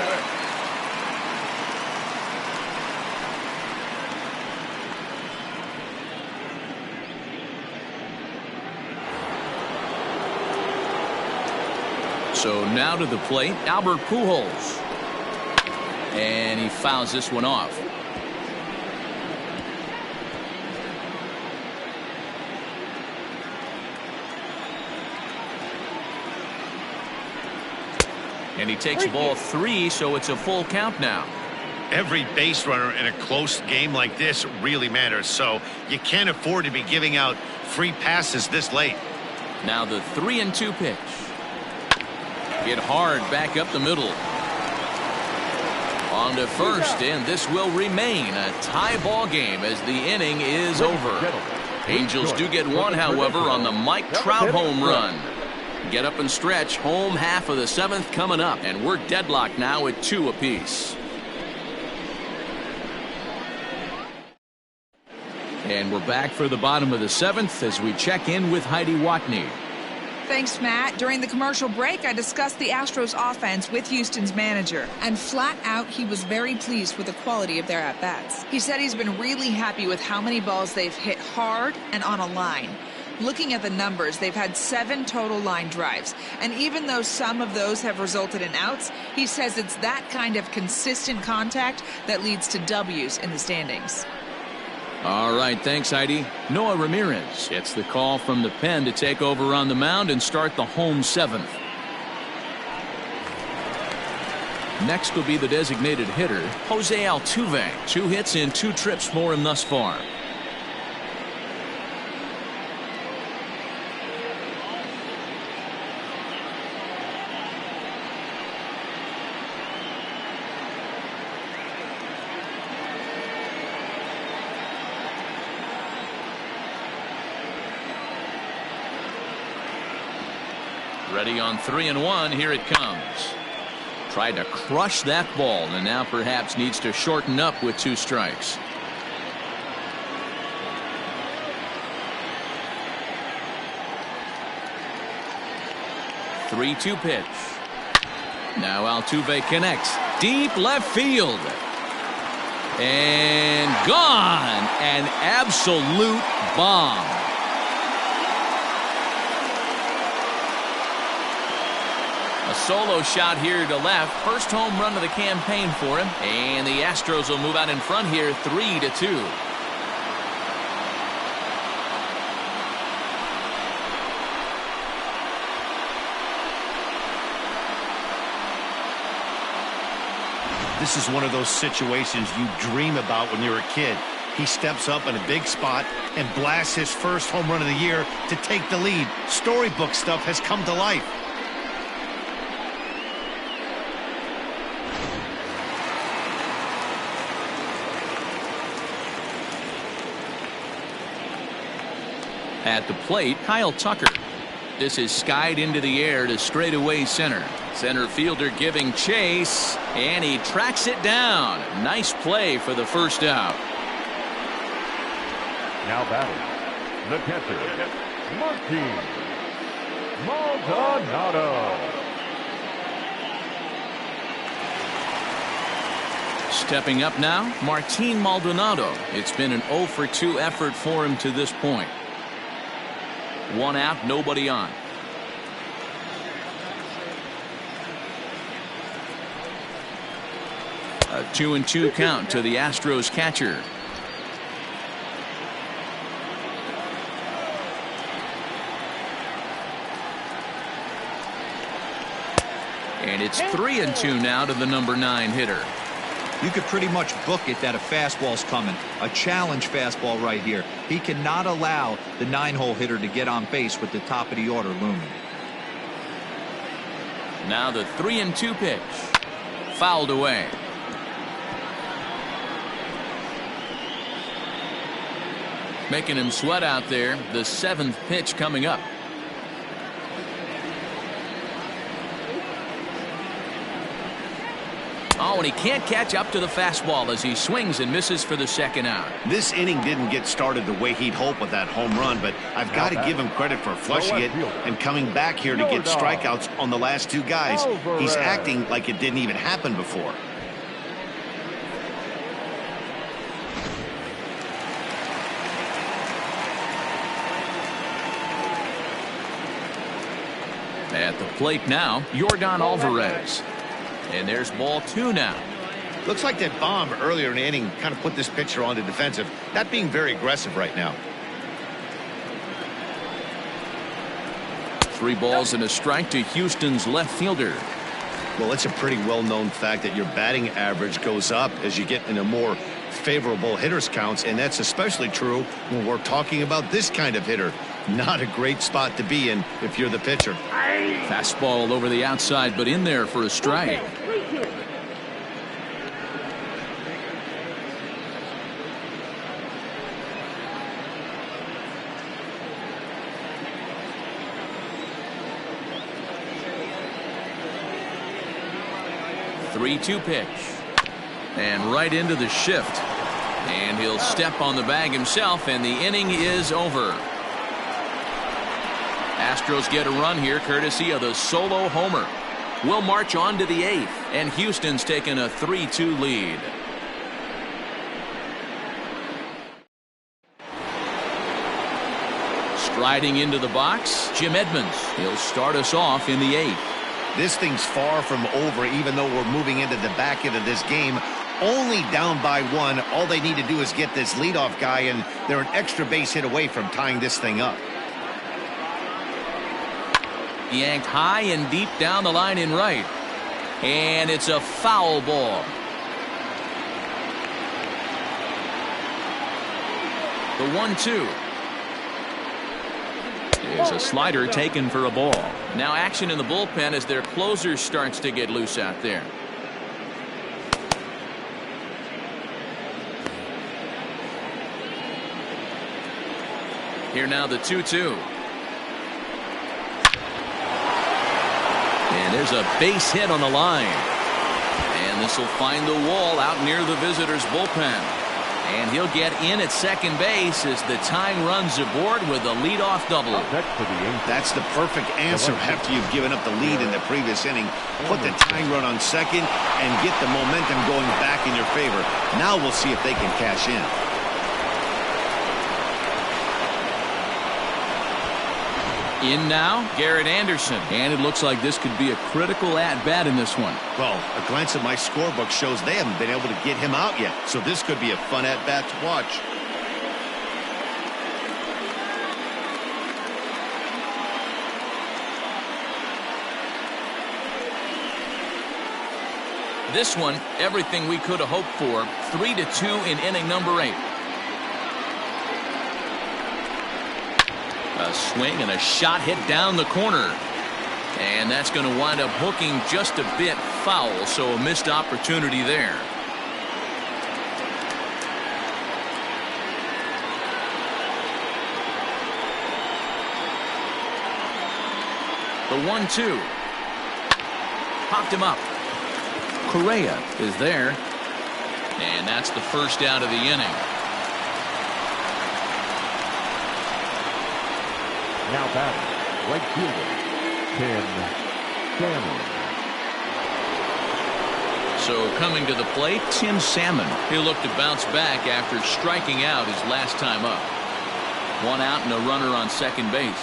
So now to the plate, Albert Pujols. And he fouls this one off. And he takes ball 3, so it's a full count now. Every base runner in a close game like this really matters, so you can't afford to be giving out free passes this late. Now the 3-2 pitch. Hit hard back up the middle. On to first, and this will remain a tie ball game as the inning is over. Angels do get one, however, on the Mike Trout home run. Get up and stretch. Home half of the 7th coming up, and we're deadlocked now at 2 apiece. And we're back for the bottom of the 7th as we check in with Heidi Watney. Thanks, Matt. During the commercial break, I discussed the Astros offense with Houston's manager, and flat out, he was very pleased with the quality of their at-bats. He said he's been really happy with how many balls they've hit hard and on a line. Looking at the numbers, they've had 7 total line drives, and even though some of those have resulted in outs, he says it's that kind of consistent contact that leads to W's in the standings. All right, thanks, Heidi. Noah Ramirez gets the call from the pen to take over on the mound and start the home 7th. Next will be the designated hitter, Jose Altuve. 2 hits in 2 trips for him thus far. Ready on 3-1. Here it comes. Tried to crush that ball and now perhaps needs to shorten up with 2 strikes. Three-two pitch. Now Altuve connects. Deep left field. And gone. An absolute bomb. A solo shot here to left. First home run of the campaign for him. And the Astros will move out in front here 3-2. This is one of those situations you dream about when you're a kid. He steps up in a big spot and blasts his first home run of the year to take the lead. Storybook stuff has come to life. At the plate, Kyle Tucker. This is skied into the air to straightaway center. Center fielder giving chase, and he tracks it down. Nice play for the first out. Now batting, the catcher, Martin Maldonado. Stepping up now, Martin Maldonado. It's been an 0-for-2 effort for him to this point. 1 out, nobody on. A 2-2 count to the Astros catcher. And it's 3-2 now to the number 9 hitter. You could pretty much book it that a fastball's coming. A challenge fastball right here. He cannot allow the 9-hole hitter to get on base with the top of the order looming. Now the 3-2 pitch. Fouled away. Making him sweat out there. The 7th pitch coming up. Oh, and he can't catch up to the fastball as he swings and misses for the 2nd out. This inning didn't get started the way he'd hoped with that home run, but I've got to give him credit for flushing it and coming back here to get strikeouts on the last 2 guys. He's acting like it didn't even happen before. At the plate now, Yordan Alvarez. And there's ball 2 now. Looks like that bomb earlier in the inning kind of put this pitcher on the defensive. Not being very aggressive right now. 3 balls and a strike to Houston's left fielder. Well, it's a pretty well-known fact that your batting average goes up as you get into more favorable hitters counts, and that's especially true when we're talking about this kind of hitter. Not a great spot to be in if you're the pitcher. Fastball over the outside, but in there for a strike. Three-two pitch. And right into the shift. And he'll step on the bag himself, and the inning is over. Astros get a run here courtesy of the solo homer. We'll march on to the 8th, and Houston's taken a 3-2 lead. Striding into the box, Jim Edmonds. He'll start us off in the 8th. This thing's far from over, even though we're moving into the back end of this game. Only down by 1. All they need to do is get this leadoff guy, and they're an extra base hit away from tying this thing up. Yanked high and deep down the line in right. And it's a foul ball. The 1-2. Is a slider taken for a ball. Now action in the bullpen as their closer starts to get loose out there. Here now the 2-2. And there's a base hit on the line. And this will find the wall out near the visitors' bullpen. And he'll get in at second base as the tying runs aboard with a leadoff double. That's the perfect answer after you've given up the lead in the previous inning. Put the tying run on second and get the momentum going back in your favor. Now we'll see if they can cash in. In now, Garrett Anderson. And it looks like this could be a critical at-bat in this one. Well, a glance at my scorebook shows they haven't been able to get him out yet. So this could be a fun at-bat to watch. This one, everything we could have hoped for. 3-2 in inning number 8. A swing and a shot hit down the corner. And that's going to wind up hooking just a bit foul, so a missed opportunity there. The 1-2. Popped him up. Correa is there. And that's the first out of the inning. Now batting, right fielder, Tim Salmon. So coming to the plate, Tim Salmon. He'll look to bounce back after striking out his last time up. One out and a runner on second base.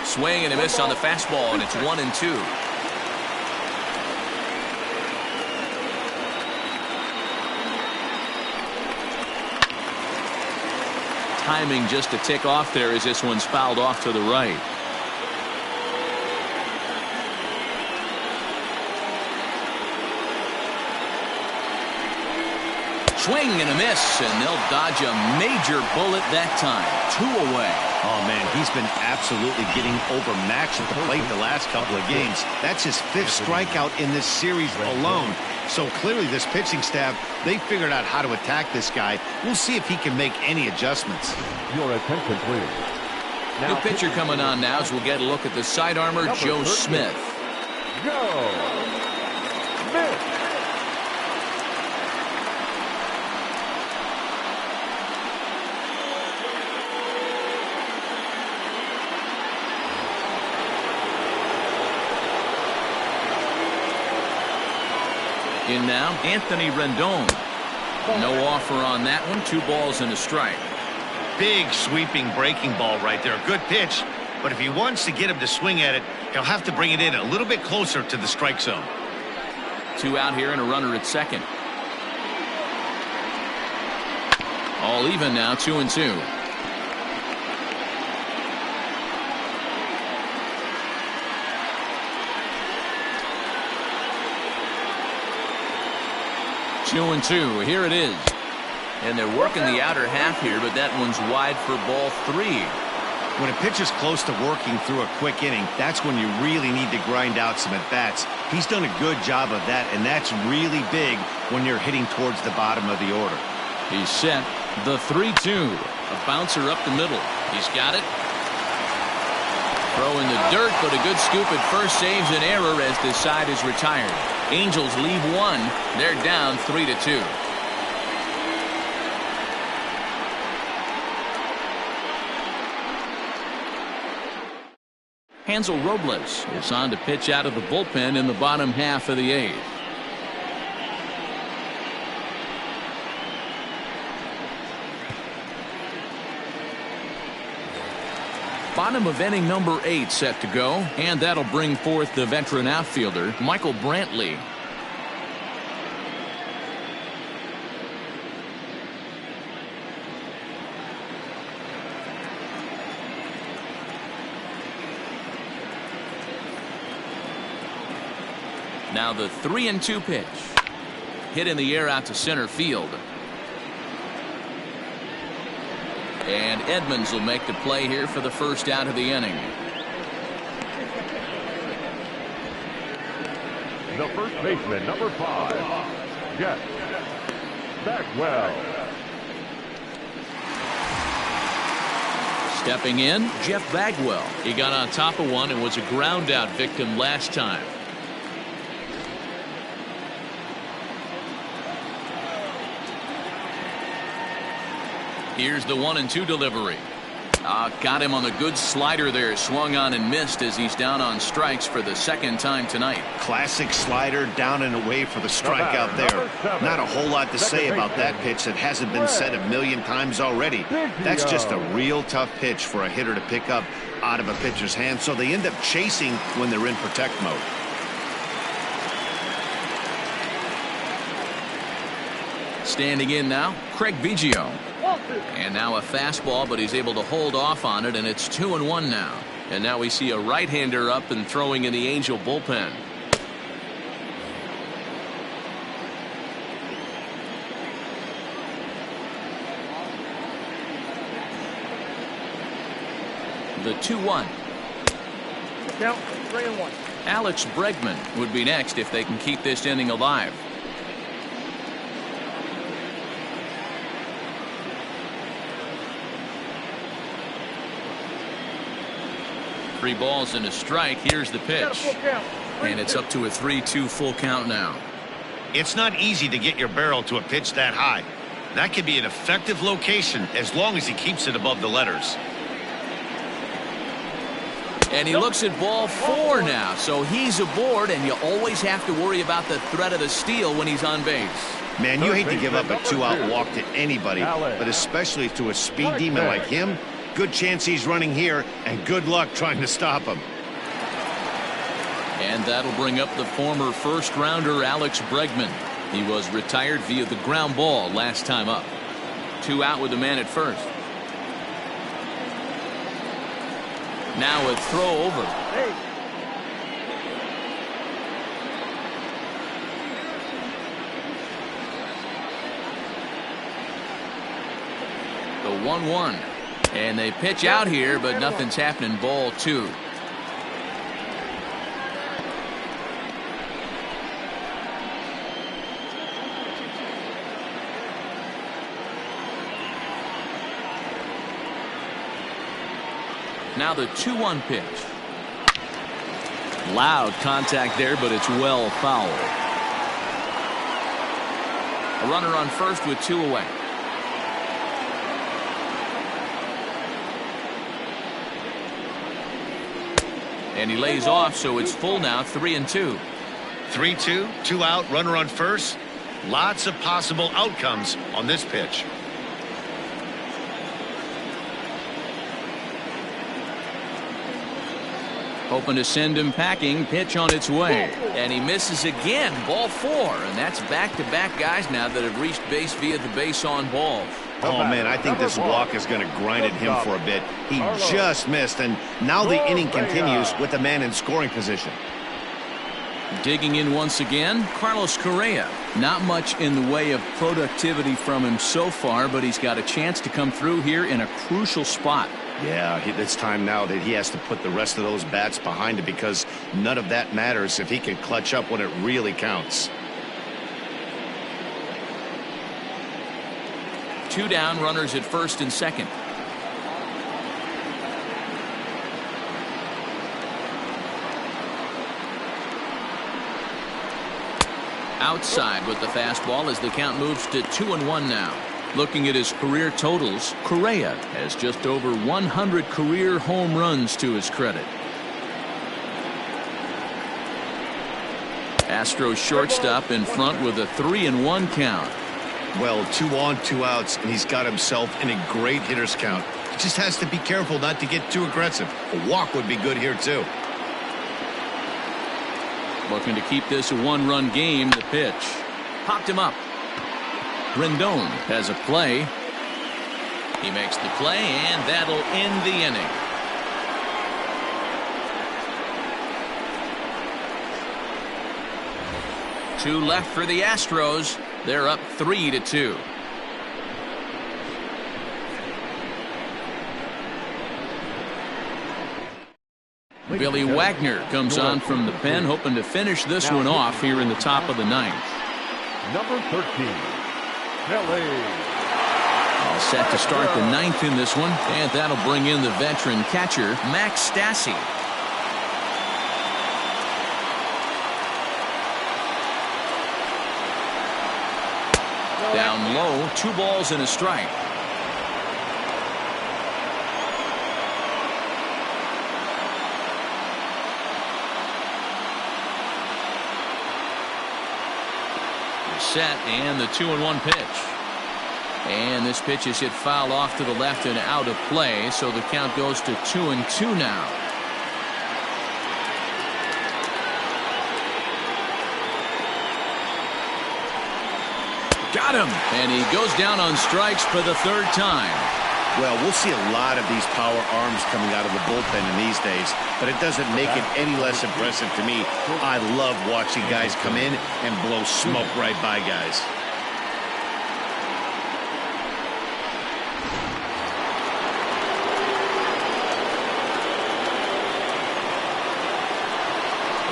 Swing and a miss on the fastball, and it's 1-2. Timing just a tick off there as this one's fouled off to the right. Swing and a miss, and they'll dodge a major bullet that time. 2 away. Oh, man, he's been absolutely getting overmatched at the plate the last couple of games. That's his 5th strikeout in this series alone. So clearly this pitching staff, they figured out how to attack this guy. We'll see if he can make any adjustments. Your attention, please. New pitcher coming on now as we'll get a look at the side armor, Joe Smith. Go! Smith! In now, Anthony Rendon. No offer on that one. 2 balls and a strike. Big sweeping breaking ball right there. Good pitch. But if he wants to get him to swing at it, he'll have to bring it in a little bit closer to the strike zone. 2 out here and a runner at second. All even now, 2-2. 2-2. Here it is. And they're working the outer half here, but that one's wide for ball 3. When a pitch is close to working through a quick inning, that's when you really need to grind out some at-bats. He's done a good job of that, and that's really big when you're hitting towards the bottom of the order. He's set. The 3-2. A bouncer up the middle. He's got it. Throw in the dirt, but a good scoop at first saves an error as this side is retired. Angels leave 1. They're down 3-2. Hansel Robles is on to pitch out of the bullpen in the bottom half of the 8th. Bottom of inning number 8 set to go, and that'll bring forth the veteran outfielder Michael Brantley. Now the 3-2 pitch. Hit in the air out to center field. And Edmonds will make the play here for the first out of the inning. The first baseman, number 5, Jeff Bagwell. Stepping in, Jeff Bagwell. He got on top of one and was a ground out victim last time. Here's the 1-2 delivery. Got him on the good slider there. Swung on and missed as he's down on strikes for the second time tonight. Classic slider down and away for the strikeout there. Not a whole lot to say about that pitch that hasn't been said a million times already. That's just a real tough pitch for a hitter to pick up out of a pitcher's hand, so they end up chasing when they're in protect mode. Standing in now, Craig Biggio. And now a fastball, but he's able to hold off on it, and it's 2-1 now. And now we see a right-hander up and throwing in the Angel bullpen. The 2-1. Count 3-1. Alex Bregman would be next if they can keep this inning alive. Three balls and a strike. Here's the pitch. And it's up to a 3-2 full count now. It's not easy to get your barrel to a pitch that high. That could be an effective location as long as he keeps it above the letters. And he looks at ball 4 now. So he's aboard, and you always have to worry about the threat of the steal when he's on base. Man, you hate to give up a 2-out walk to anybody, but especially to a speed demon like him. Good chance he's running here, and good luck trying to stop him. And that'll bring up the former first-rounder Alex Bregman. He was retired via the ground ball last time up. 2 out with the man at first. Now a throw over. The 1-1. And they pitch out here, but nothing's happening. Ball 2. Now the 2-1 pitch. Loud contact there, but it's well fouled. A runner on first with 2 away. And he lays off, so it's full now, 3-2. 3-2, 2 out, runner on first. Lots of possible outcomes on this pitch. Hoping to send him packing. Pitch on its way. And he misses again. Ball 4. And that's back-to-back guys now that have reached base via the base on balls. Oh, man, I think this walk is going to grind at him for a bit. He just missed, and now the inning continues with the man in scoring position. Digging in once again, Carlos Correa. Not much in the way of productivity from him so far, but he's got a chance to come through here in a crucial spot. Yeah, it's time now that he has to put the rest of those bats behind it, because none of that matters if he can clutch up when it really counts. 2 down, runners at first and second. Outside with the fastball as the count moves to 2-1 now. Looking at his career totals, Correa has just over 100 career home runs to his credit. Astros shortstop in front with a 3-1 count. Well, 2 on, 2 outs, and he's got himself in a great hitter's count. He just has to be careful not to get too aggressive. A walk would be good here, too. Looking to keep this a 1-run game. The pitch popped him up. Rendon has a play. He makes the play, and that'll end the inning. Two left for the Astros. They're up 3-2. Billy Wagner comes on from the pen, hoping to finish this one off here in the top of the ninth. Number 13, LA. All set to start the ninth in this one, and that'll bring in the veteran catcher, Max Stassi. Down low, 2 balls and a strike. Set, and the 2-1 pitch. And this pitch is hit foul off to the left and out of play, so the count goes to 2-2 now. Got him, and he goes down on strikes for the 3rd time. Well, we'll see a lot of these power arms coming out of the bullpen in these days, but it doesn't make it any less impressive to me. I love watching guys come in and blow smoke right by guys.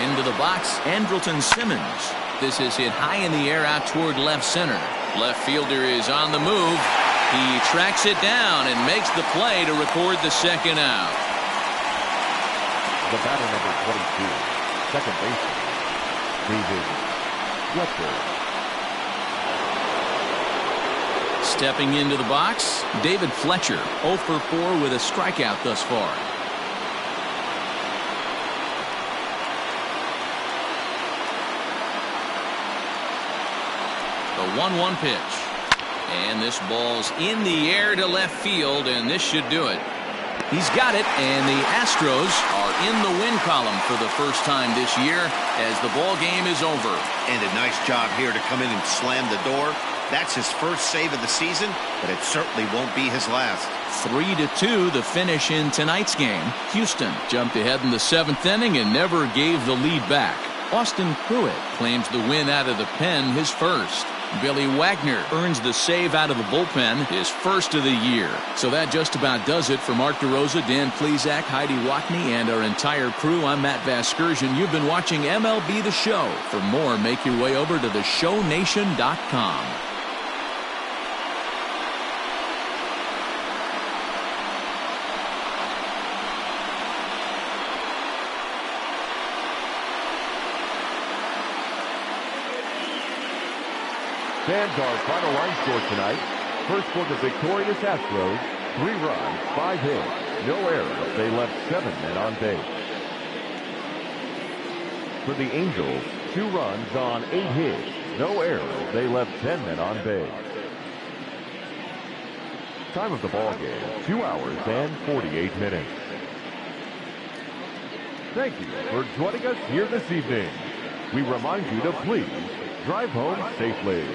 Into the box, Andrelton Simmons. This is hit high in the air out toward left center. Left fielder is on the move. He tracks it down and makes the play to record the 2nd out. The batter, number 22, second baseman, David Fletcher. Stepping into the box, David Fletcher, 0 for 4 with a strikeout thus far. The 1-1 pitch. And this ball's in the air to left field, and this should do it. He's got it, and the Astros are in the win column for the first time this year as the ball game is over. And a nice job here to come in and slam the door. That's his first save of the season, but it certainly won't be his last. 3-2 the finish in tonight's game. Houston jumped ahead in the 7th inning and never gave the lead back. Austin Pruitt claims the win out of the pen, his first. Billy Wagner earns the save out of the bullpen, his first of the year. So that just about does it for Mark DeRosa, Dan Plesac, Heidi Watney, and our entire crew. I'm Matt Vasgersian. You've been watching MLB The Show. For more, make your way over to theshownation.com. Fans, our final line score tonight. First for the victorious Astros, 3 runs, 5 hits, no errors. They left 7 men on base. For the Angels, 2 runs on 8 hits, no errors. They left 10 men on base. Time of the ball game, 2 hours and 48 minutes. Thank you for joining us here this evening. We remind you to please drive home safely.